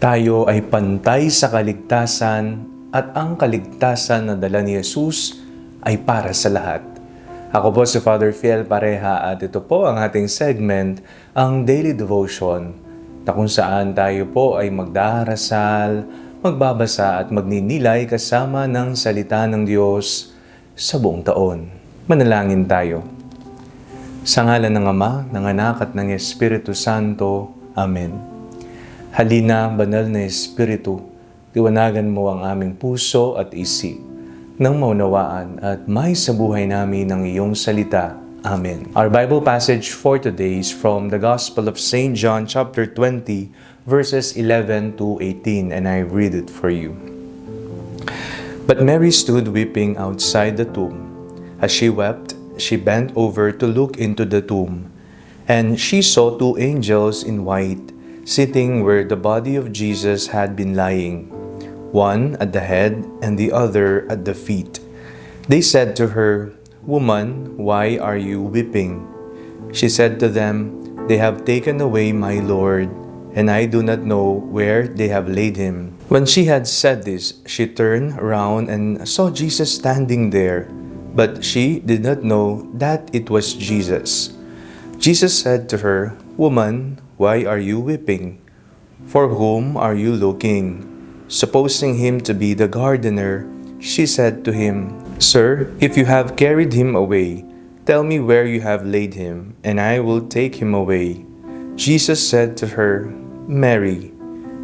Tayo ay pantay sa kaligtasan at ang kaligtasan na dala ni Jesus ay para sa lahat. Ako po si Father Fiel Pareha at ito po ang ating segment, ang Daily Devotion, na kung saan tayo po ay magdarasal, magbabasa at magninilay kasama ng salita ng Diyos sa buong taon. Manalangin tayo. Sa ngalan ng Ama, ng Anak at ng Espiritu Santo. Amen. Halina, banal na Espiritu, liwanagan mo ang aming puso at isip, nang maunawaan at may sa buhay namin ng iyong salita. Amen. Our Bible passage for today is from the Gospel of St. John chapter 20, verses 11 to 18, and I read it for you. But Mary stood weeping outside the tomb. As she wept, she bent over to look into the tomb, and she saw two angels in white, sitting where the body of Jesus had been lying, one at the head and the other at the feet. They said to her, "Woman, why are you weeping?" She said to them, "They have taken away my Lord, and I do not know where they have laid him." When she had said this, she turned around and saw Jesus standing there, but she did not know that it was Jesus. Jesus said to her, "Woman, why are you weeping? For whom are you looking?" Supposing him to be the gardener, she said to him, "Sir, if you have carried him away, tell me where you have laid him, and I will take him away." Jesus said to her, "Mary."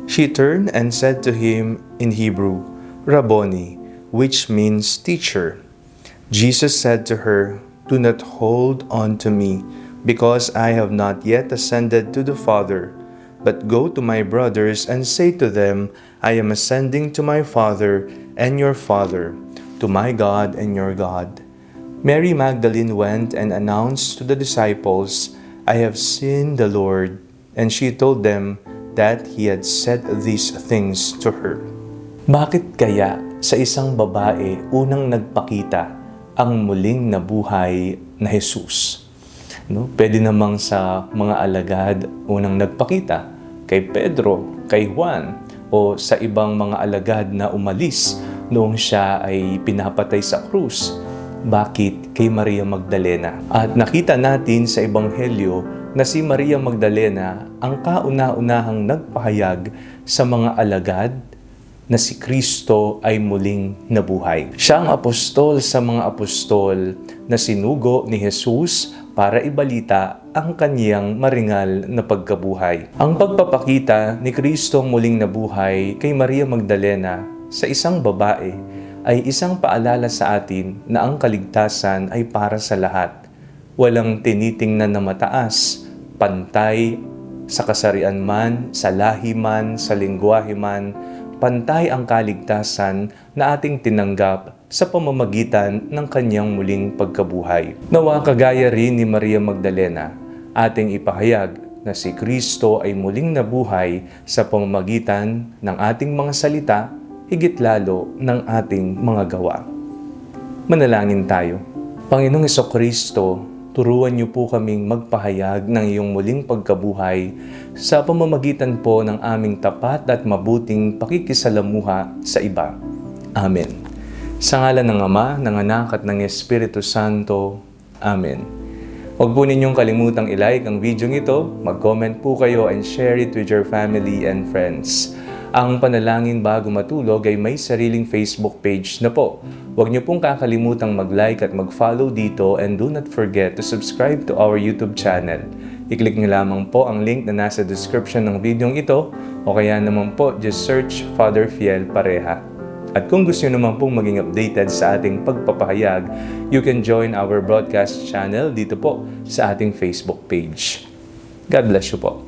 She turned and said to him in Hebrew, "Rabboni," which means teacher. Jesus said to her, "Do not hold on to me, because I have not yet ascended to the Father. But go to my brothers and say to them, I am ascending to my Father and your Father, to my God and your God." Mary Magdalene went and announced to the disciples, "I have seen the Lord," and she told them that he had said these things to her. Bakit kaya sa isang babae unang nagpakita ang muling nabuhay na Jesus? Pwede namang sa mga alagad unang nagpakita, kay Pedro, kay Juan, o sa ibang mga alagad na umalis noong siya ay pinapatay sa krus. Bakit kay Maria Magdalena? At nakita natin sa Ebanghelyo na si Maria Magdalena ang kauna-unahang nagpahayag sa mga alagad na si Kristo ay muling nabuhay. Siya ang apostol sa mga apostol na sinugo ni Jesus para ibalita ang kaniyang maringal na pagkabuhay. Ang pagpapakita ni Kristong muling nabuhay kay Maria Magdalena sa isang babae ay isang paalala sa atin na ang kaligtasan ay para sa lahat. Walang tinitingnan na mataas, pantay, sa kasarian man, sa lahi man, sa lengguwahe man, pantay ang kaligtasan na ating tinanggap sa pamamagitan ng kanyang muling pagkabuhay. Nawa kagaya rin ni Maria Magdalena, ating ipahayag na si Kristo ay muling nabuhay sa pamamagitan ng ating mga salita, higit lalo ng ating mga gawa. Manalangin tayo. Panginoong Jesucristo, turuan niyo po kaming magpahayag ng iyong muling pagkabuhay sa pamamagitan po ng aming tapat at mabuting pakikisalamuha sa iba. Amen. Sa ngalan ng Ama, ng Anak at ng Espiritu Santo. Amen. Huwag po ninyong kalimutang i-like ang video ito, mag-comment po kayo and share it with your family and friends. Ang Panalangin Bago Matulog ay may sariling Facebook page na po. Huwag niyo pong kakalimutang mag-like at mag-follow dito, and do not forget to subscribe to our YouTube channel. I-click niyo lamang po ang link na nasa description ng video ito, o kaya naman po just search Father Fiel Pareha. At kung gusto niyo naman pong maging updated sa ating pagpapahayag, you can join our broadcast channel dito po sa ating Facebook page. God bless you po.